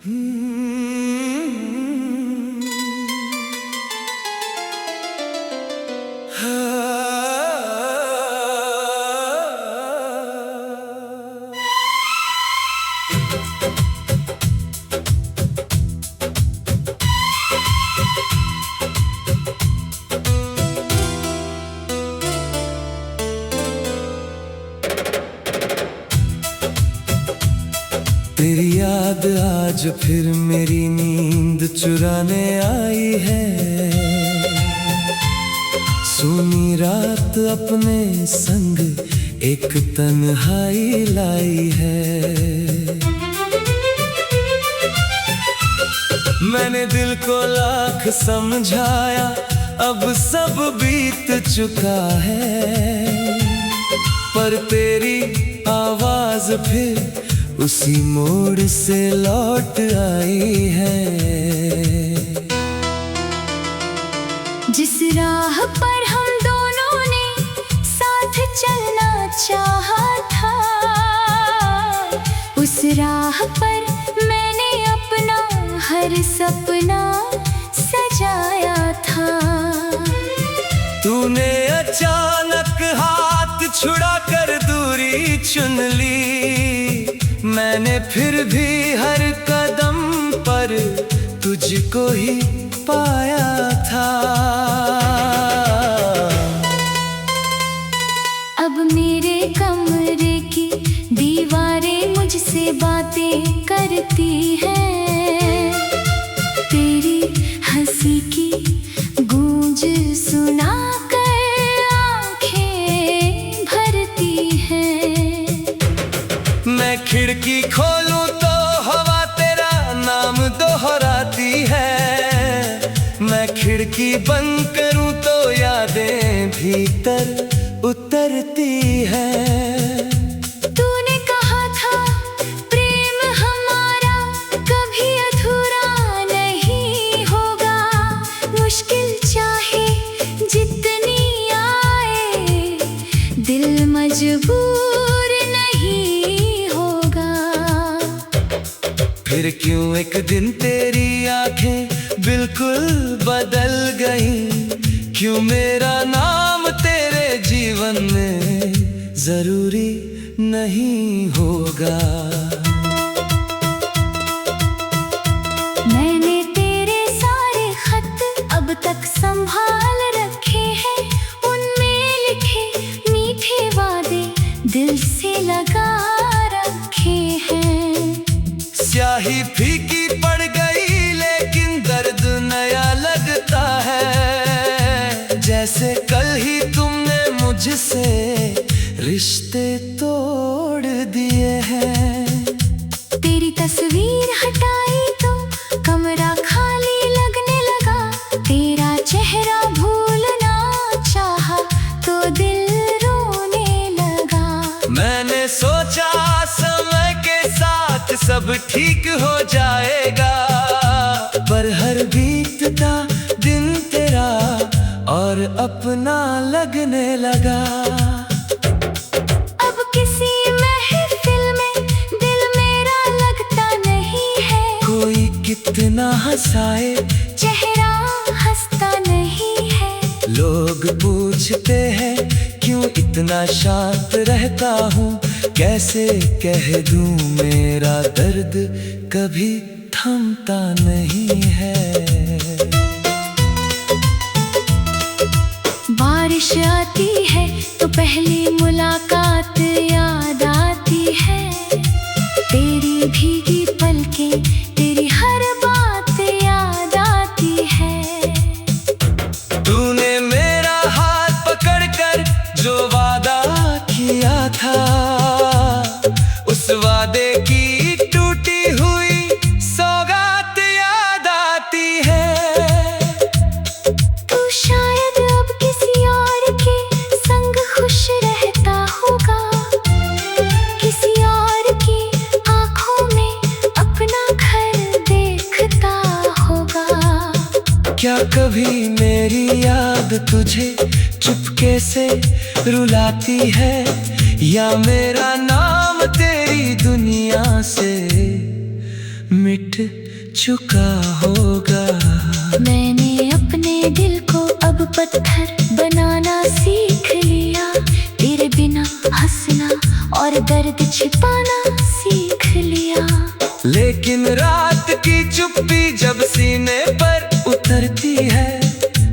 तेरी याद आज फिर मेरी नींद चुराने आई है। सोनी रात अपने संग एक तन्हाई लाई है। मैंने दिल को लाख समझाया, अब सब बीत चुका है। पर तेरी आवाज फिर उसी मोड़ से लौट आई है। जिस राह पर हम दोनों ने साथ चलना चाहा था, उस राह पर मैंने अपना हर सपना सजाया था। तूने अचानक हाथ छुड़ा कर दूरी चुन ली। मैंने फिर भी हर कदम पर तुझको ही पाया था। अब मेरे कमरे की दीवारें मुझसे बातें करती हैं। तेरी हंसी की गूंज सुनाकर आंखें भरती हैं। मैं खिड़की खोलूं तो हवा तेरा नाम दोहराती है। मैं खिड़की बंद करूं तो यादें भीतर उतरती है। तूने कहा था प्रेम हमारा कभी अधूरा नहीं होगा। मुश्किल चाहे जितनी आए, दिल मजबूर नहीं होगा। फिर क्यों एक दिन तेरी आंखें बिल्कुल बदल गईं? क्यों मेरा नाम तेरे जीवन में जरूरी नहीं होगा? मैंने तेरे सारे खत अब तक संभाल रखे हैं। उनमें लिखे मीठे वादे दिल से लगा रखे हैं। स्याही फीकी पड़ गई लेकिन दर्द नया लगता है। जैसे कल ही तुमने मुझसे रिश्ते तोड़ दिए हैं। तेरी तस्वीर हटाई तो कमरा खाली लगने लगा। तेरा चेहरा भूलना चाहा तो दिल रोने लगा। मैंने सोचा समय के साथ सब ठीक हो जाएगा, पर हर बीतता दिन तेरा और अपना लगने लगा। अब किसी महफिल में दिल मेरा लगता नहीं है। कोई कितना हंसाए चेहरा हंसता नहीं है। लोग पूछते हैं क्यों इतना शांत रहता हूँ। कैसे कह दूँ मेरा दर्द कभी थमता नहीं है। बारिश आती है तो पहली मुलाकात याद आती है। तेरी भीगी पलकें, तेरी हर बात याद आती है। तूने मेरा हाथ पकड़कर जो वादा किया था, उस वादे की टूटी हुई सौगात याद आती है। तू शायद अब किसी और के संग खुश रहता होगा। किसी और की आंखों में अपना घर देखता होगा। क्या कभी मेरी याद तुझे चुपके से रुलाती है, या मेरा नाम तेरी दुनिया से मिट चुका होगा। मैंने अपने दिल को अब पत्थर बनाना सीख लिया। तेरे बिना हंसना और दर्द छिपाना सीख लिया। लेकिन रात की चुप्पी जब सीने पर उतरती है,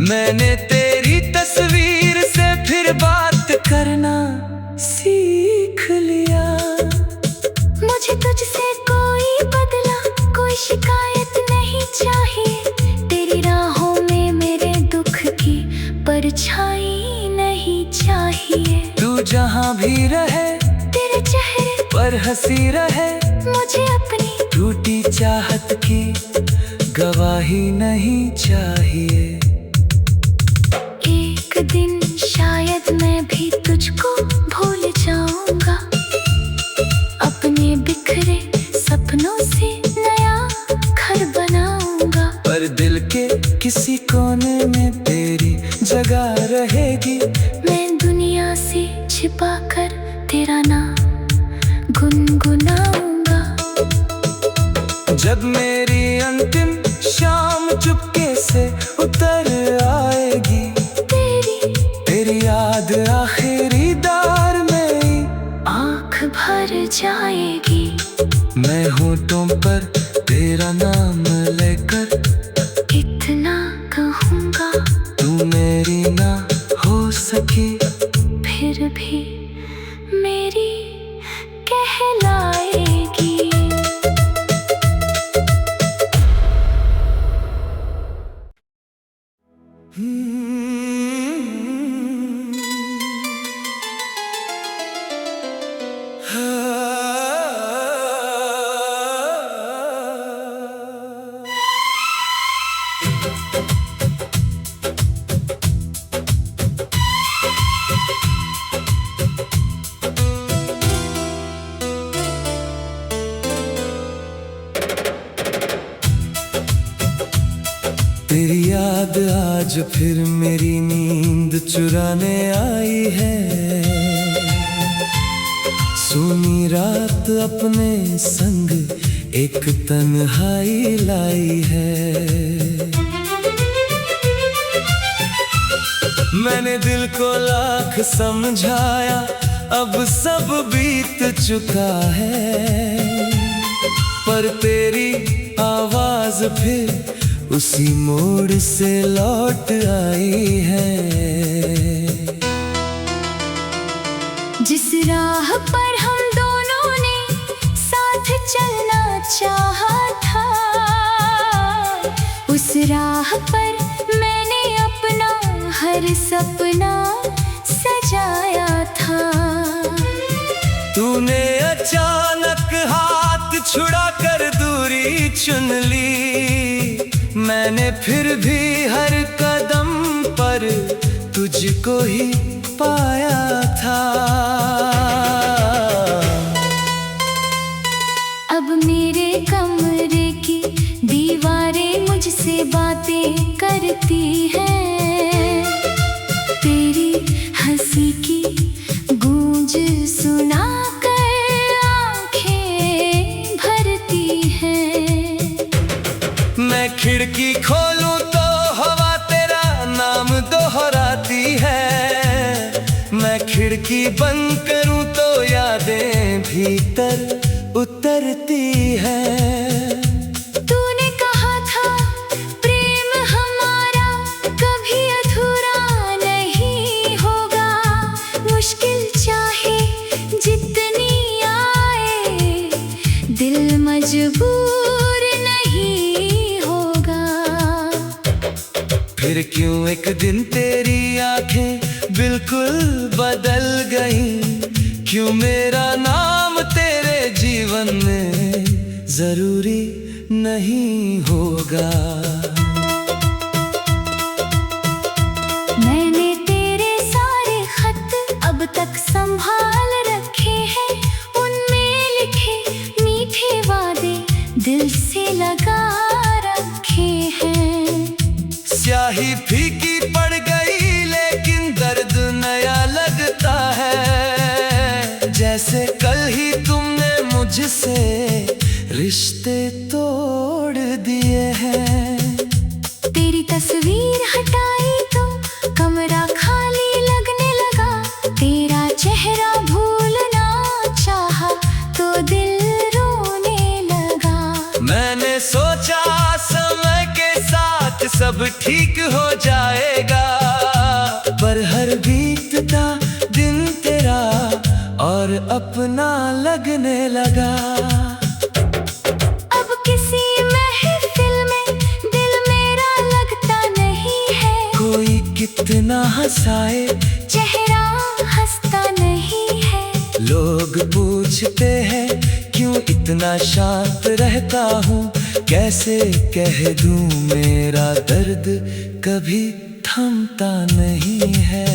मैंने तेरी तस्वीर से फिर बात करना सीख लिया। मुझे तुझसे कोई बदला, कोई शिकायत नहीं चाहिए। तेरी राहों में मेरे दुख की परछाई नहीं चाहिए। तू जहाँ भी रहे तेरे चेहरे पर हंसी रहे। मुझे अपनी टूटी चाहत की गवाही नहीं चाहिए। एक दिन शायद मैं भी तुझको भूल जाऊंगा। अपने बिखरे सपनों से नया घर बनाऊंगा। पर दिल के किसी कोने में तेरी जगह रहेगी। मैं दुनिया से छिपाकर तेरा नाम गुनगुनाऊंगा। जब मेरी अंतिम शाम चुपके से उतर आएगी, तेरी याद आखिरी दार में आँख भर जाएगी। मैं होठों पर तेरा नाम लेकर इतना कहूँगा, तू मेरी ना हो सकी फिर भी मेरी कहलाएगी। तेरी याद आज फिर मेरी नींद चुराने आई है। सूनी रात अपने संग एक तन्हाई लाई है। मैंने दिल को लाख समझाया, अब सब बीत चुका है। पर तेरी आवाज फिर उसी मोड़ से लौट आई है। जिस राह पर हम दोनों ने साथ चलना चाहा था, उस राह पर मैंने अपना हर सपना सजाया था। तूने अचानक हाथ छुड़ा कर दूरी चुन ली। मैंने फिर भी हर कदम पर तुझको ही पाया था। अब मेरे कमरे की दीवारें मुझसे बातें करती हैं। तेरी हंसी की गूंज सुना कर आंखें भरती हैं। मैं खिड़की खोलूं तो हवा तेरा नाम दोहराती है। मैं खिड़की बंद करूं तो यादें भीतर उतरती है। तूने कहा था प्रेम हमारा कभी अधूरा नहीं होगा। मुश्किल चाहे जितनी आए, दिल मजबूर नहीं होगा। फिर क्यों एक दिन तेरी आंखें बिल्कुल बदल गईं? क्यों मेरा नाम तेरे जीवन में जरूरी नहीं होगा? मैंने तेरे सारे खत अब तक संभाल रखे हैं। उनमें लिखे मीठे वादे दिल से लगा रखे हैं। स्याही फीकी पड़ गई लेकिन दर्द नया लगता है। जैसे कल ही तुमने मुझसे रिश्ते तोड़ दिए हैं। तेरी तस्वीर हटाई तो कमरा खाली लगने लगा। तेरा चेहरा भूलना चाहा तो दिल रोने लगा। मैंने सोचा समय के साथ सब ठीक हो जाएगा, पर हर बीतता दिन तेरा और अपना लगने लगा। अब किसी महफिल में दिल मेरा लगता नहीं है। कोई कितना हंसाए चेहरा हंसता नहीं है। लोग पूछते हैं क्यों इतना शांत रहता हूँ, कैसे कह दूँ मेरा दर्द कभी थमता नहीं है।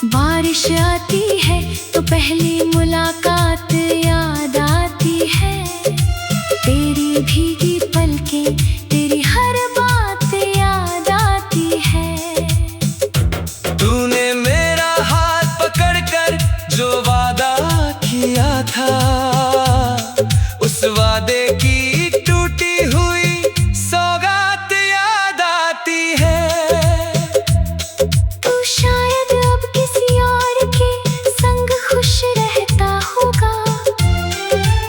बारिश आती है तो पहली मुलाकात याद आती है। तेरी भीगी पलकें, तेरी हर बात याद आती है। तूने मेरा हाथ पकड़कर जो वादा किया था, उस वादे की टूटी हुई सौगात याद आती है। तू शायद अब किसी और के संग खुश रहता होगा।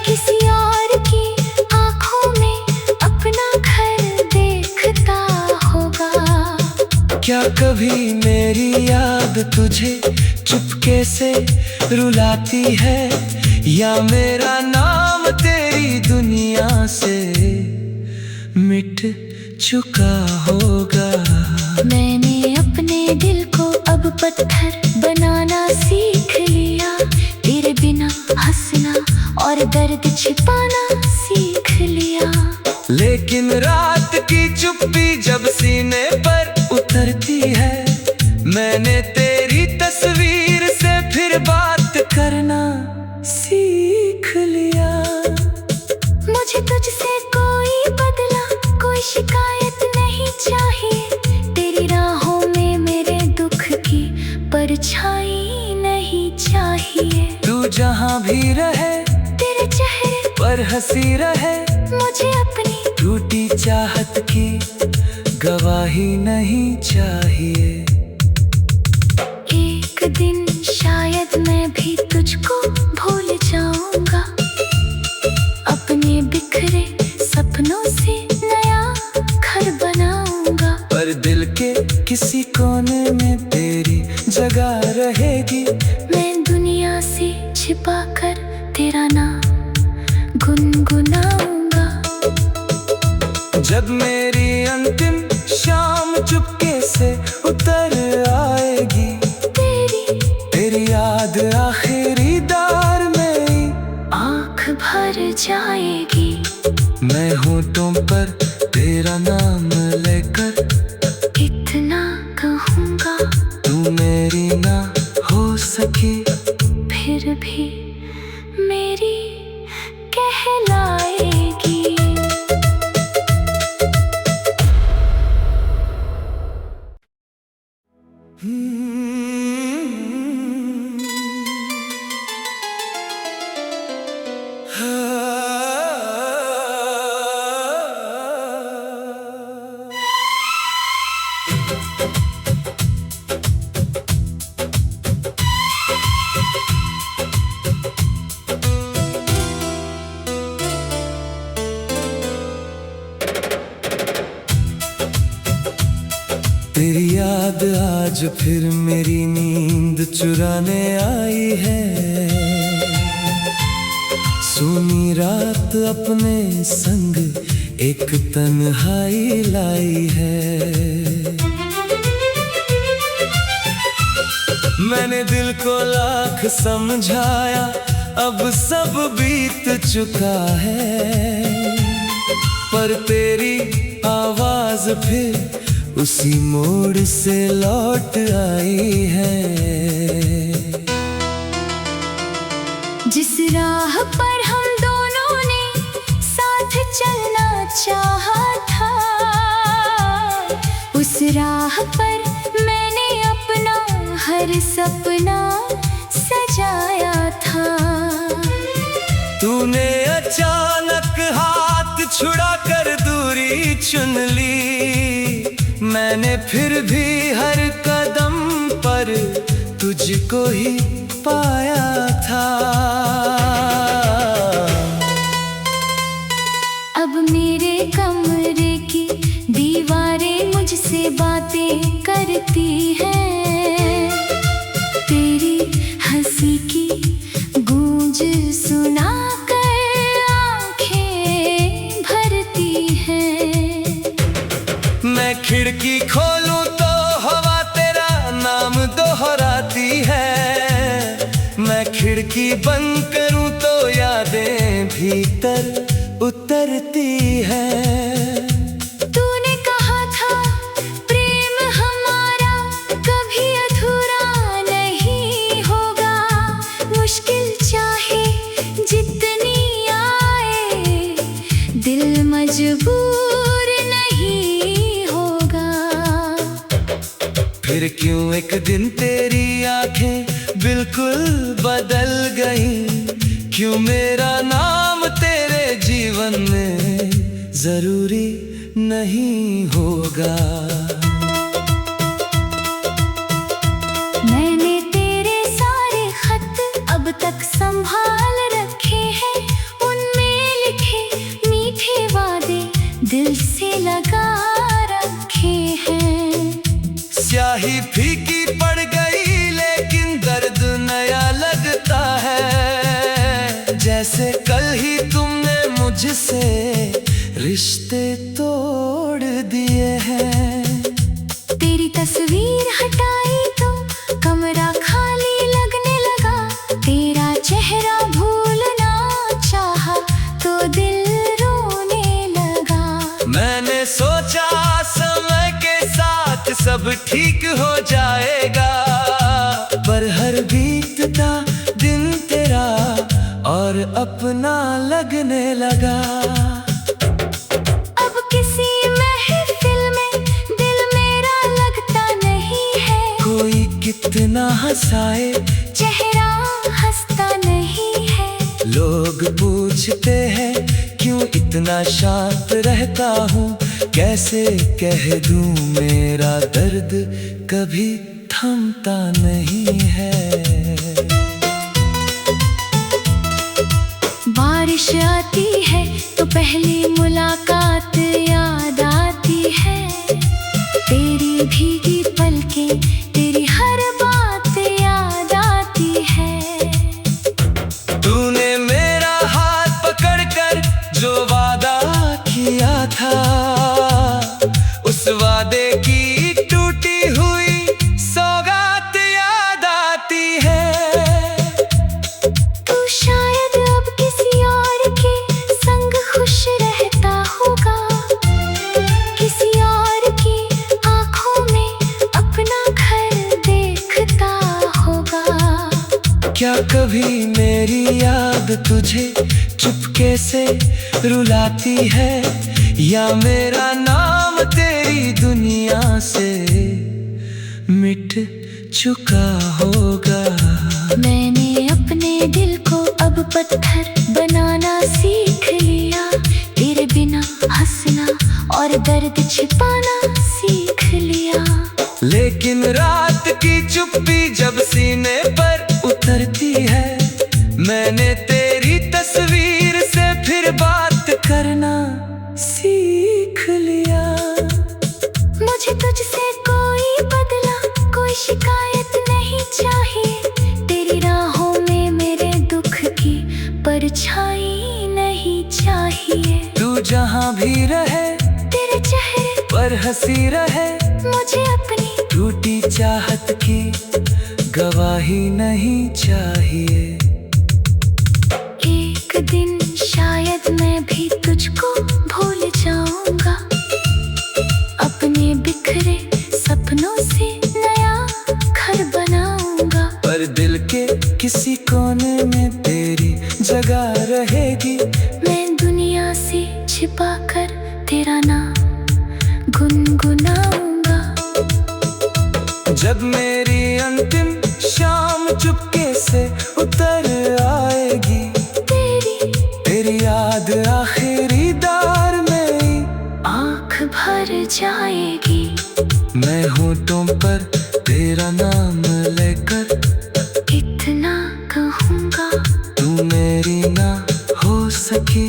किसी और की आंखों में अपना घर देखता होगा। क्या कभी मेरी याद तुझे चुपके से रुलाती है, या मेरा नाम तेरी दुनिया से मिट चुका होगा। मैंने अपने दिल को अब पत्थर बनाना सीख लिया। तेरे बिना हंसना और दर्द छिपाना सीख लिया। लेकिन रात की चुप्पी जब सीने पर उतरती है, मैंने तेरी तस्वीर से फिर बात करना सीख लिया। मुझे तुझसे कोई बदला, कोई शिकायत नहीं चाहिए। तेरी राहों में मेरे दुख की परछाई नहीं चाहिए। तू जहाँ भी रहे तेरे चेहरे पर हंसी रहे। मुझे अपनी टूटी चाहत की गवाही नहीं चाहिए। एक दिन शायद मैं भी तुझको भूल जाऊंगा। अपने बिखरे सपनों से नया घर बनाऊंगा। पर दिल के किसी कोने में तेरी जगह रहेगी। मैं दुनिया से छिपाकर तेरा नाम गुनगुनाऊंगा। जब मेरी अंतिम शाम चुपके से उतर आएगी, तेरी याद आखिरी दौर में आँख भर जाएगी। मैं होठों पर तेरा नाम लेकर इतना कहूँगा, तू मेरी ना हो सकी फिर भी मेरी कहलाएगी। तेरी याद आज फिर मेरी नींद चुराने आई है। सूनी रात अपने संग एक तन्हाई लाई है। मैंने दिल को लाख समझाया, अब सब बीत चुका है। पर तेरी आवाज फिर उसी मोड़ से लौट आई है। जिस राह पर हम दोनों ने साथ चलना चाहा था, उस राह पर मैंने अपना हर सपना सजाया था। तूने अचानक हाथ छुड़ा कर दूरी चुन ली, मैंने फिर भी हर कदम पर तुझको ही पाया था। अब मेरे कमरे की दीवारें मुझसे बातें करती हैं, तेरी हंसी की गूंज सुना कर आंखें भरती हैं। मैं खिड़की खोलूं तो हवा तेरा नाम दोहराती है, मैं खिड़की बंद करूं तो यादें भीतर उतरती है। तूने कहा था प्रेम हमारा कभी अधूरा नहीं होगा, मुश्किल चाहे जितनी आए दिल मजबूर नहीं होगा। फिर क्यों एक दिन तेरी आंखें बिल्कुल बदल गईं, क्यों मेरा नाम तेरे जीवन में जरूरी नहीं होगा। मैंने तेरे सारे खत अब तक संभाल रखे हैं, उनमें लिखे मीठे वादे दिल से लगा रखे हैं। स्याही फीकी पड़ गई लेकिन दर्द नया लगता है, जैसे कल ही तुमने मुझसे रिश्ते तोड़ दिए हैं। तेरी तस्वीर हटाई तो कमरा खाली लगने लगा, तेरा चेहरा भूलना चाहा तो दिल रोने लगा। मैंने सोचा समय के साथ सब ठीक हो जाएगा, पर हर बीतता दिन तेरा और अपना लगने लगा। अब किसी महफिल में दिल मेरा लगता नहीं है, कोई कितना हंसाए चेहरा हंसता नहीं है। लोग पूछते हैं क्यों इतना शांत रहता हूँ, कैसे कह दूँ मेरा दर्द कभी थमता नहीं है। बारिश आती है तो पहली मुलाकात याद आती है, तेरी भीगी पलकें तेरी हर बात याद आती है। तूने मेरा हाथ पकड़कर जो वादा किया था, उस वादे की टूटी हुई सौगात याद आती है। तू शायद अब किसी और के संग खुश रहता होगा, किसी और की आंखों में अपना घर देखता होगा। क्या कभी मेरी याद तुझे चुपके से रुलाती है, या मेरा नाम तेरी दुनिया से मिट चुका होगा। मैंने अपने दिल को अब पत्थर बनाना सीख लिया, तेरे बिना हंसना और दर्द छिपाना सीख लिया। लेकिन रात की चुप्पी जब सीने पर उतरती है, मैंने तेरी तस्वीर से फिर बात करना सीख लिया। मुझे तुझसे कोई बदला कोई शिकायत नहीं चाहिए, तेरी राहों में मेरे दुख की परछाई नहीं चाहिए। तू जहाँ भी रहे तेरे चेहरे पर हंसी रहे, मुझे अपनी टूटी चाहत की गवाही नहीं चाहिए। एक दिन शायद मैं भी तुझको भूल जाऊंगा, अपने बिखरे सपनों से नया घर बनाऊंगा। पर दिल के किसी कोने में तेरी जगह रहेगी, मैं दुनिया से छिपाकर तेरा नाम गुनगुनाऊंगा। जब मेरी अंतिम शाम चुपके से उतर आएगी, तेरी जाएगी। मैं होठों पर तेरा नाम लेकर इतना कहूँगा तू मेरी ना हो सकी।